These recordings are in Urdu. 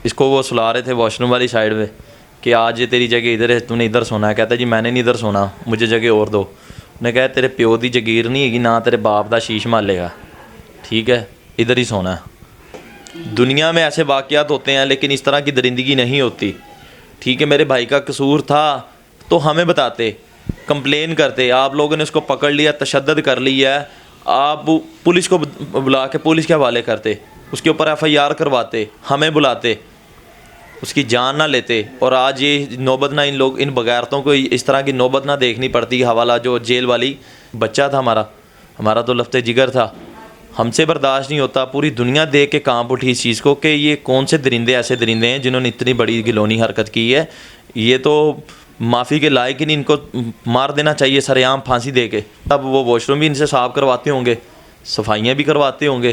اس کو وہ سلا رہے تھے واش روم والی سائڈ پہ کہ آج یہ تیری جگہ ادھر ہے, تو نے ادھر سونا ہے. کہتا ہے جی میں نے نہیں ادھر سونا, مجھے جگہ اور دو. انہیں کہا تیرے پیو دی جگیر نہیں ہے گی, نہ تیرے باپ دا شیش مالے گا, ٹھیک ہے, ادھر ہی سونا ہے. دنیا میں ایسے واقعات ہوتے ہیں لیکن اس طرح کی درندگی نہیں ہوتی, ٹھیک ہے. میرے بھائی کا قصور تھا تو ہمیں بتاتے, کمپلین کرتے. آپ لوگوں نے اس کو پکڑ لیا, تشدد کر لیا ہے, آپ پولیس کو بلا کے پولیس کے حوالے کرتے, اس کے اوپر FIR کرواتے, ہمیں بلاتے, اس کی جان نہ لیتے. اور آج یہ نوبت نہ ان بغیرتوں کو اس طرح کی نوبت نہ دیکھنی پڑتی. حوالہ جو جیل والی بچہ تھا ہمارا تو لفتے جگر تھا, ہم سے برداشت نہیں ہوتا. پوری دنیا دیکھ کے کانپ اٹھی اس چیز کو کہ یہ کون سے درندے ایسے درندے ہیں جنہوں نے اتنی بڑی گھلونی حرکت کی ہے. یہ تو معافی کے لائق ہی نہیں, ان کو مار دینا چاہیے سر عام پھانسی دے کے. تب وہ واش روم بھی ان سے صاف کرواتے ہوں گے, صفائیاں بھی کرواتے ہوں گے.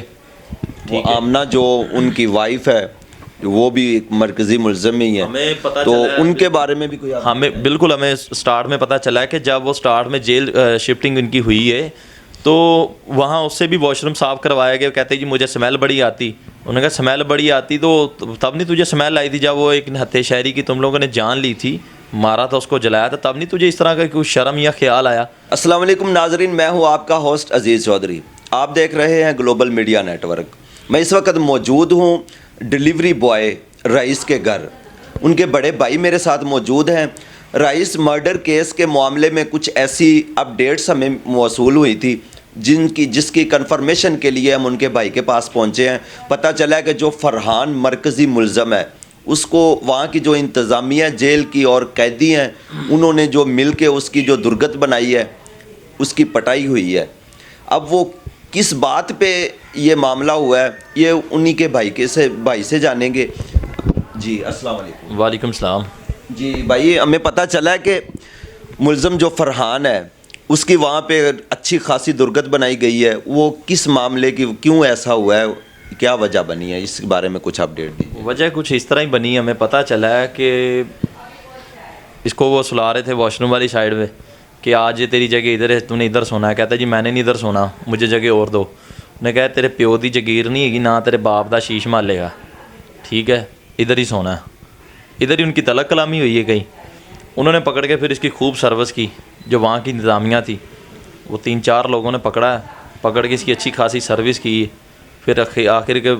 وہ آمنہ جو ان کی وائف ہے وہ بھی ایک مرکزی ملزم ہی ہے, ہمیں پتہ تو چلا ان کے بارے میں بھی کوئی ہمیں بالکل ہمیں سٹارٹ میں پتہ چلا ہے کہ جب وہ سٹارٹ میں جیل شفٹنگ ان کی ہوئی ہے تو وہاں اس سے بھی واش روم صاف کروایا گیا. کہتے جی مجھے سمیل بڑی آتی. انہوں نے کہا سمیل بڑی آتی تو تب نہیں تجھے سمیل آئی تھی جب وہ ایک ہتھے شہری کی تم لوگوں نے جان لی تھی, مارا تھا, اس کو جلایا تھا, تب نہیں تجھے اس طرح کا کوئی شرم یا خیال آیا؟ السلام علیکم ناظرین, میں ہوں آپ کا ہوسٹ عزیز چودھری. آپ دیکھ رہے ہیں گلوبل میڈیا نیٹ ورک. میں اس وقت موجود ہوں ڈیلیوری بوائے رئیس کے گھر. ان کے بڑے بھائی میرے ساتھ موجود ہیں. رئیس مرڈر کیس کے معاملے میں کچھ ایسی اپڈیٹس ہمیں موصول ہوئی تھی جس کی کنفرمیشن کے لیے ہم ان کے بھائی کے پاس پہنچے ہیں. پتہ چلا ہے کہ جو فرحان مرکزی ملزم ہے اس کو وہاں کی جو انتظامیہ جیل کی اور قیدی ہیں انہوں نے جو مل کے اس کی جو درگت بنائی ہے اس کی پٹائی ہوئی ہے. اب وہ کس بات پہ یہ معاملہ ہوا ہے یہ انہی کے بھائی سے جانیں گے. جی السلام علیکم. وعلیکم السلام. جی بھائی, ہمیں پتہ چلا ہے کہ ملزم جو فرحان ہے اس کی وہاں پہ اچھی خاصی درگت بنائی گئی ہے. وہ کس معاملے کی, کیوں ایسا ہوا ہے, کیا وجہ بنی ہے, اس بارے میں کچھ اپڈیٹ دیجیے. وجہ کچھ اس طرح ہی بنی. ہمیں پتہ چلا ہے کہ اس کو وہ سلا رہے تھے واش روم والی سائڈ پہ کہ آج یہ تیری جگہ ادھر ہے, تو نے ادھر سونا ہے. کہتا ہے جی میں نے نہیں ادھر سونا, مجھے جگہ اور دو. انہیں کہا تیرے پیو دی جگیر نہیں ہے گی, نہ تیرے باپ دا شیش مالے گا, ٹھیک ہے, ادھر ہی سونا ہے. ادھر ہی ان کی تلق کلامی ہوئی ہے کہیں. انہوں نے پکڑ کے پھر اس کی خوب سروس کی. جو وہاں کی انتظامیہ تھی وہ 3-4 لوگوں نے پکڑا ہے, پکڑ کے اس کی اچھی خاصی سروس کی. پھر آخر کے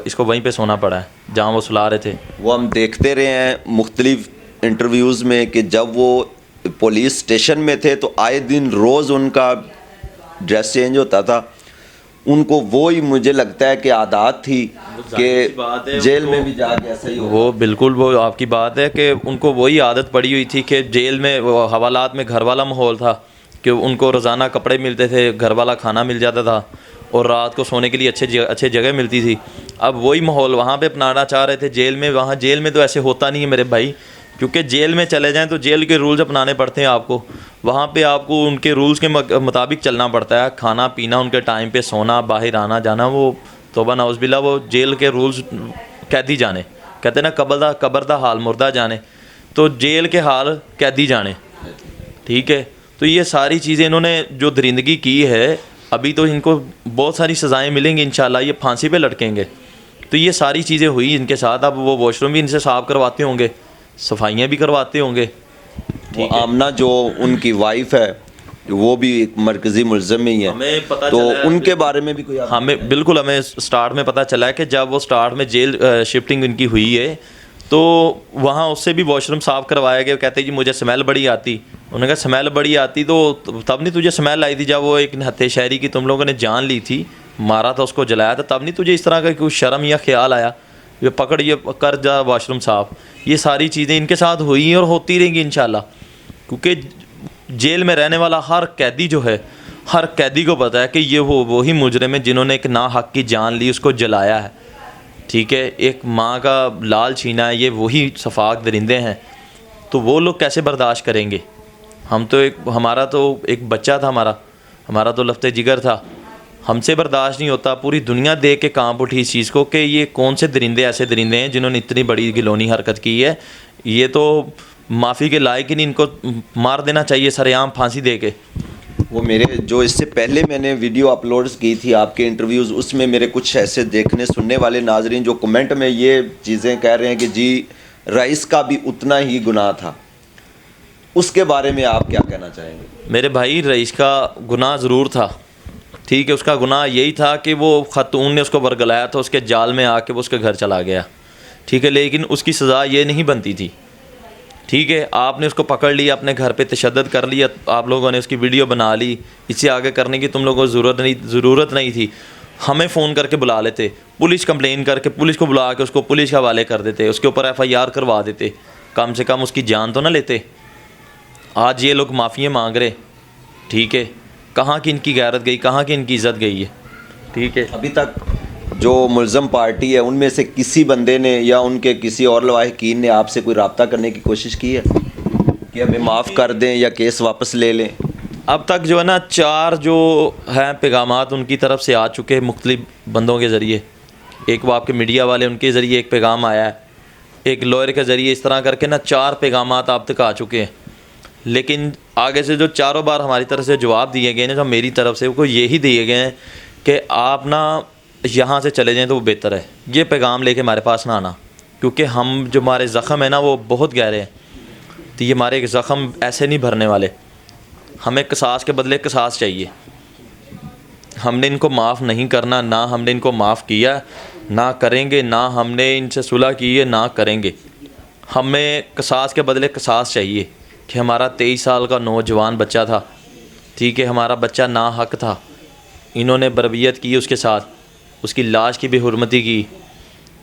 اس کو وہیں پہ سونا پڑا ہے جہاں وہ سلا رہے تھے. وہ ہم دیکھتے رہے ہیں مختلف انٹرویوز میں کہ جب وہ پولیس اسٹیشن میں تھے تو آئے دن روز ان کا ڈریس چینج ہوتا تھا. ان کو وہی مجھے لگتا ہے کہ عادات تھی کہ جیل میں بھی جا کے ایسا ہی ہوگا. وہ بالکل وہ آپ کی بات ہے کہ ان کو وہی عادت پڑی ہوئی تھی کہ جیل میں حوالات میں گھر والا ماحول تھا کہ ان کو روزانہ کپڑے ملتے تھے, گھر والا کھانا مل جاتا تھا اور رات کو سونے کے لیے اچھے جگہ ملتی تھی. اب وہی ماحول وہاں پہ اپنانا چاہ رہے تھے جیل میں. وہاں جیل میں تو ایسے ہوتا نہیں ہے میرے بھائی, کیونکہ جیل میں چلے جائیں تو جیل کے رولز اپنانے پڑتے ہیں آپ کو. وہاں پہ آپ کو ان کے رولز کے مطابق چلنا پڑتا ہے, کھانا پینا ان کے ٹائم پہ, سونا, باہر آنا جانا. وہ توبہ نعوذ باللہ وہ جیل کے رولز قیدی جانے. کہتے ہیں نا قبر دا حال مردہ جانے, تو جیل کے حال قیدی جانے, ٹھیک ہے. تو یہ ساری چیزیں انہوں نے جو درندگی کی ہے, ابھی تو ان کو بہت ساری سزائیں ملیں گی انشاءاللہ, یہ پھانسی پہ لٹکیں گے. تو یہ ساری چیزیں ہوئی ان کے ساتھ. اب وہ واش روم بھی ان سے صاف کرواتے ہوں گے, صفائیاں بھی کرواتے ہوں گے. وہ آمنہ جو ان کی وائف ہے وہ بھی ایک مرکزی ملزم ہی ہے, ہمیں پتہ تو چلا ہے ان کے بارے میں بھی کوئی ہمیں بالکل ہمیں سٹارٹ میں پتہ چلا ہے کہ جب وہ سٹارٹ میں جیل شفٹنگ ان کی ہوئی ہے تو وہاں اس سے بھی واش روم صاف کروایا گیا. کہتے جی مجھے سمیل بڑی آتی. انہوں نے کہا سمیل بڑی آتی تو تب نہیں تجھے سمیل آئی تھی جب وہ ایک ہتھے شہری کی تم لوگوں نے جان لی تھی, مارا تھا, اس کو جلایا تھا, تب نہیں تجھے اس طرح کا کوئی شرم یا خیال آیا, یہ پکڑ یہ کر جا واش روم صاف. یہ ساری چیزیں ان کے ساتھ ہوئی ہیں اور ہوتی رہیں گی انشاءاللہ, کیونکہ جیل میں رہنے والا ہر قیدی جو ہے, ہر قیدی کو پتہ ہے کہ یہ وہی مجرم ہے جنہوں نے ایک ناحق کی جان لی, اس کو جلایا ہے, ٹھیک ہے, ایک ماں کا لال چھینا ہے. یہ وہی صفاق درندے ہیں, تو وہ لوگ کیسے برداشت کریں گے؟ ہم تو ہمارا تو ایک بچہ تھا, ہمارا تو لفتے جگر تھا, ہم سے برداشت نہیں ہوتا. پوری دنیا دیکھ کے کانپ اٹھی اس چیز کو کہ یہ کون سے درندے ایسے درندے ہیں جنہوں نے اتنی بڑی گھلونی حرکت کی ہے. یہ تو معافی کے لائق ہی نہیں, ان کو مار دینا چاہیے سر عام پھانسی دے کے. وہ میرے جو اس سے پہلے میں نے ویڈیو اپلوڈز کی تھی آپ کے انٹرویوز، اس میں میرے کچھ ایسے دیکھنے سننے والے ناظرین جو کمنٹ میں یہ چیزیں کہہ رہے ہیں کہ جی رئیس کا بھی اتنا ہی گناہ تھا، اس کے بارے میں آپ کیا کہنا چاہیں گے؟ میرے بھائی رئیس کا گناہ ضرور تھا، ٹھیک ہے، اس کا گناہ یہی تھا کہ وہ خاتون نے اس کو ورگلایا تھا، اس کے جال میں آ کے وہ اس کے گھر چلا گیا، ٹھیک ہے، لیکن اس کی سزا یہ نہیں بنتی تھی، ٹھیک ہے، آپ نے اس کو پکڑ لیا، اپنے گھر پہ تشدد کر لیا، آپ لوگوں نے اس کی ویڈیو بنا لی، اس سے آگے کرنے کی تم لوگوں کو ضرورت نہیں تھی، ہمیں فون کر کے بلا لیتے، پولیس کمپلین کر کے پولیس کو بلا کے اس کو پولیس کے حوالے کر دیتے، اس کے اوپر FIR کروا دیتے، کم سے کم اس کی جان تو نہ لیتے۔ آج یہ لوگ معافیاں مانگ رہے، ٹھیک ہے، کہاں کی ان کی غیرت گئی، کہاں کی ان کی عزت گئی ہے، ٹھیک ہے۔ ابھی تک جو ملزم پارٹی ہے ان میں سے کسی بندے نے یا ان کے کسی اور لواحقین نے آپ سے کوئی رابطہ کرنے کی کوشش کی ہے کہ ہمیں معاف کر دیں یا کیس واپس لے لیں؟ اب تک جو ہے نا 4 جو ہیں پیغامات ان کی طرف سے آ چکے ہیں مختلف بندوں کے ذریعے، ایک وہ آپ کے میڈیا والے ان کے ذریعے ایک پیغام آیا ہے، ایک لائر کے ذریعے، اس طرح کر کے نا 4 پیغامات آپ تک آ چکے ہیں، لیکن آگے سے جو چاروں بار ہماری طرف سے جواب دیے گئے ہیں، جو میری طرف سے وہ یہی دیے گئے ہیں کہ آپ نا یہاں سے چلے جائیں تو وہ بہتر ہے، یہ پیغام لے کے ہمارے پاس نہ آنا، کیونکہ ہم جو ہمارے زخم ہیں نا وہ بہت گہرے ہیں، تو یہ ہمارے زخم ایسے نہیں بھرنے والے، ہمیں قصاص کے بدلے قصاص چاہیے، ہم نے ان کو معاف نہیں کرنا، نہ ہم نے ان کو معاف کیا، نہ کریں گے، نہ ہم نے ان سے صلح کی ہے، نہ کریں گے، ہمیں قصاص کے بدلے قصاص چاہیے کہ ہمارا 23 سال کا نوجوان بچہ تھا، ٹھیک ہے، ہمارا بچہ ناحق تھا، انہوں نے بربریت کی اس کے ساتھ، اس کی لاش کی بے حرمتی کی،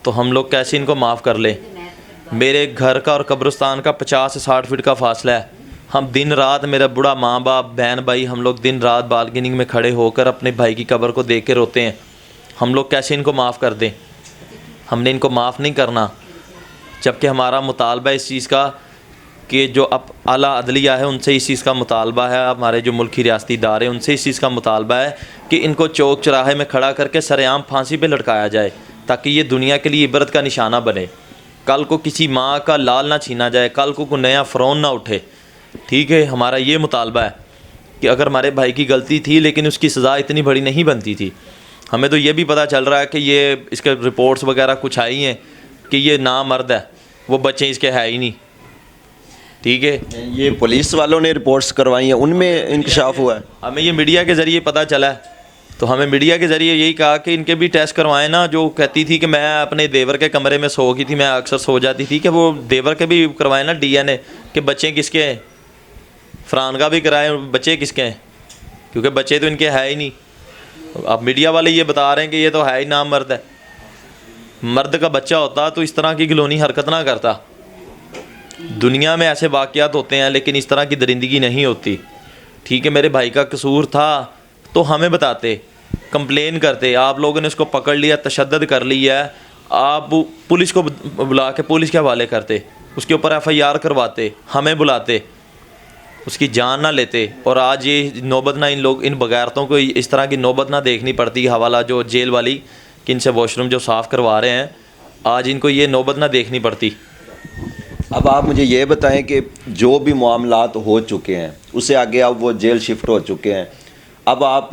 تو ہم لوگ کیسے ان کو معاف کر لیں؟ میرے گھر کا اور قبرستان کا 50 سے 60 فٹ کا فاصلہ ہے، ہم دن رات، میرا بوڑھا ماں باپ بہن بھائی، ہم لوگ دن رات بالکنی میں کھڑے ہو کر اپنے بھائی کی قبر کو دیکھ کے روتے ہیں، ہم لوگ کیسے ان کو معاف کر دیں؟ ہم نے ان کو معاف نہیں کرنا، جبکہ ہمارا مطالبہ اس چیز کا کہ جو اب اعلیٰ عدلیہ ہے ان سے اس چیز کا مطالبہ ہے، ہمارے جو ملکی ریاستی ادارے ہیں ان سے اس چیز کا مطالبہ ہے کہ ان کو چوک چراہے میں کھڑا کر کے سر عام پھانسی پہ لٹکایا جائے، تاکہ یہ دنیا کے لیے عبرت کا نشانہ بنے، کل کو کسی ماں کا لال نہ چھینا جائے، کل کو کوئی نیا فرعون نہ اٹھے، ٹھیک ہے، ہمارا یہ مطالبہ ہے کہ اگر ہمارے بھائی کی غلطی تھی لیکن اس کی سزا اتنی بڑی نہیں بنتی تھی، ہمیں تو یہ بھی پتہ چل رہا ہے کہ یہ اس کے رپورٹس وغیرہ کچھ آئی ہیں کہ یہ نامرد ہے، وہ بچے اس کے ہے ہی نہیں، ٹھیک ہے، یہ پولیس والوں نے رپورٹس کروائی ہیں، ان میں انکشاف ہوا ہے؟ ہمیں یہ میڈیا کے ذریعے پتہ چلا ہے، تو ہمیں میڈیا کے ذریعے یہی کہا کہ ان کے بھی ٹیسٹ کروائیں نا، جو کہتی تھی کہ میں اپنے دیور کے کمرے میں سو گئی تھی، میں اکثر سو جاتی تھی، کہ وہ دیور کے بھی کروائیں نا DNA کہ بچے کس کے ہیں، فرحان کا بھی کرائیں بچے کس کے ہیں، کیونکہ بچے تو ان کے ہے ہی نہیں، اب میڈیا والے یہ بتا رہے ہیں کہ یہ تو ہے ہی نامرد ہے، مرد کا بچہ ہوتا تو اس طرح کی گھلونی حرکت نہ کرتا، دنیا میں ایسے واقعات ہوتے ہیں لیکن اس طرح کی درندگی نہیں ہوتی، ٹھیک ہے، میرے بھائی کا قصور تھا تو ہمیں بتاتے، کمپلین کرتے، آپ لوگوں نے اس کو پکڑ لیا، تشدد کر لیا ہے، آپ پولیس کو بلا کے پولیس کے حوالے کرتے، اس کے اوپر FIR کرواتے، ہمیں بلاتے، اس کی جان نہ لیتے، اور آج یہ نوبت نہ ان بغیرتوں کو اس طرح کی نوبت نہ دیکھنی پڑتی، حوالہ جو جیل والی کہ ان سے واش روم جو صاف کروا رہے ہیں، آج ان کو یہ نوبت نہ دیکھنی پڑتی۔ اب آپ مجھے یہ بتائیں کہ جو بھی معاملات ہو چکے ہیں اسے آگے اب وہ جیل شفٹ ہو چکے ہیں، اب آپ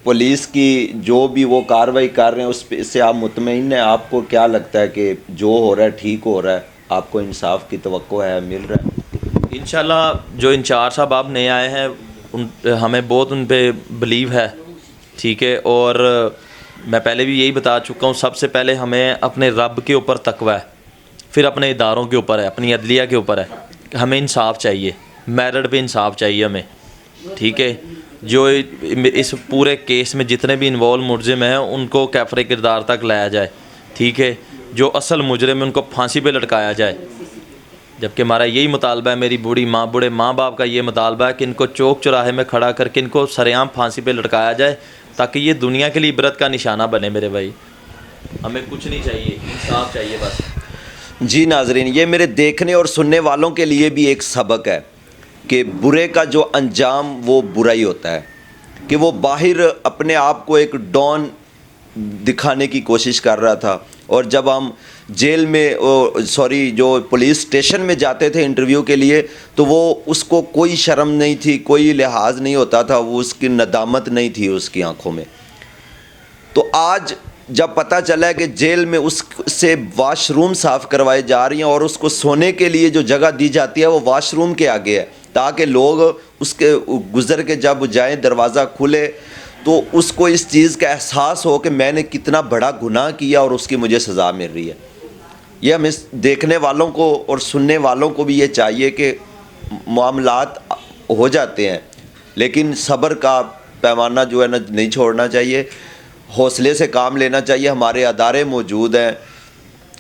پولیس کی جو بھی وہ کارروائی کر رہے ہیں اس سے آپ مطمئن ہیں؟ آپ کو کیا لگتا ہے کہ جو ہو رہا ہے ٹھیک ہو رہا ہے، آپ کو انصاف کی توقع ہے، مل رہا ہے؟ انشاءاللہ جو انچارج صاحب آپ نئے آئے ہیں ہمیں بہت ان پہ بلیو ہے، ٹھیک ہے، اور میں پہلے بھی یہی بتا چکا ہوں، سب سے پہلے ہمیں اپنے رب کے اوپر تقوی ہے، پھر اپنے اداروں کے اوپر ہے، اپنی عدلیہ کے اوپر ہے، کہ ہمیں انصاف چاہیے، میرٹ پہ انصاف چاہیے ہمیں، ٹھیک ہے، جو اس پورے کیس میں جتنے بھی انوالو ملزم ہیں ان کو کیفر کردار تک لایا جائے، ٹھیک ہے، جو اصل مجرم ہے ان کو پھانسی پہ لٹکایا جائے، جبکہ ہمارا یہی مطالبہ ہے، میری بوڑھے ماں باپ کا یہ مطالبہ ہے کہ ان کو چوک چوراہے میں کھڑا کر کے ان کو سرعام پھانسی پہ لٹکایا جائے، تاکہ یہ دنیا کے لیے عبرت کا نشانہ بنے۔ میرے بھائی ہمیں کچھ نہیں چاہیے، انصاف چاہیے بس۔ جی ناظرین، یہ میرے دیکھنے اور سننے والوں کے لیے بھی ایک سبق ہے کہ برے کا جو انجام وہ برا ہی ہوتا ہے، کہ وہ باہر اپنے آپ کو ایک ڈان دکھانے کی کوشش کر رہا تھا، اور جب ہم جیل میں جو پولیس اسٹیشن میں جاتے تھے انٹرویو کے لیے تو وہ اس کو کوئی شرم نہیں تھی, کوئی لحاظ نہیں ہوتا تھا, وہ اس کی ندامت نہیں تھی اس کی آنکھوں میں. تو آج جب پتہ چلا ہے کہ جیل میں اس سے واش روم صاف کروائے جا رہی ہیں اور اس کو سونے کے لیے جو جگہ دی جاتی ہے وہ واش روم کے آگے ہے, تاکہ لوگ اس کے گزر کے جب جائیں دروازہ کھلے تو اس کو اس چیز کا احساس ہو کہ میں نے کتنا بڑا گناہ کیا اور اس کی مجھے سزا مل رہی ہے. یہ ہم اس دیکھنے والوں کو اور سننے والوں کو بھی یہ چاہیے کہ معاملات ہو جاتے ہیں لیکن صبر کا پیمانہ جو ہے نا نہیں چھوڑنا چاہیے, حوصلے سے کام لینا چاہیے. ہمارے ادارے موجود ہیں,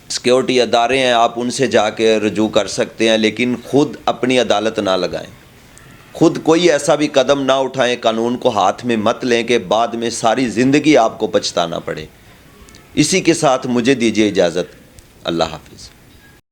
سیکیورٹی ادارے ہیں, آپ ان سے جا کے رجوع کر سکتے ہیں, لیکن خود اپنی عدالت نہ لگائیں, خود کوئی ایسا بھی قدم نہ اٹھائیں, قانون کو ہاتھ میں مت لیں کہ بعد میں ساری زندگی آپ کو پچھتانا پڑے. اسی کے ساتھ مجھے دیجیے اجازت. اللہ حافظ.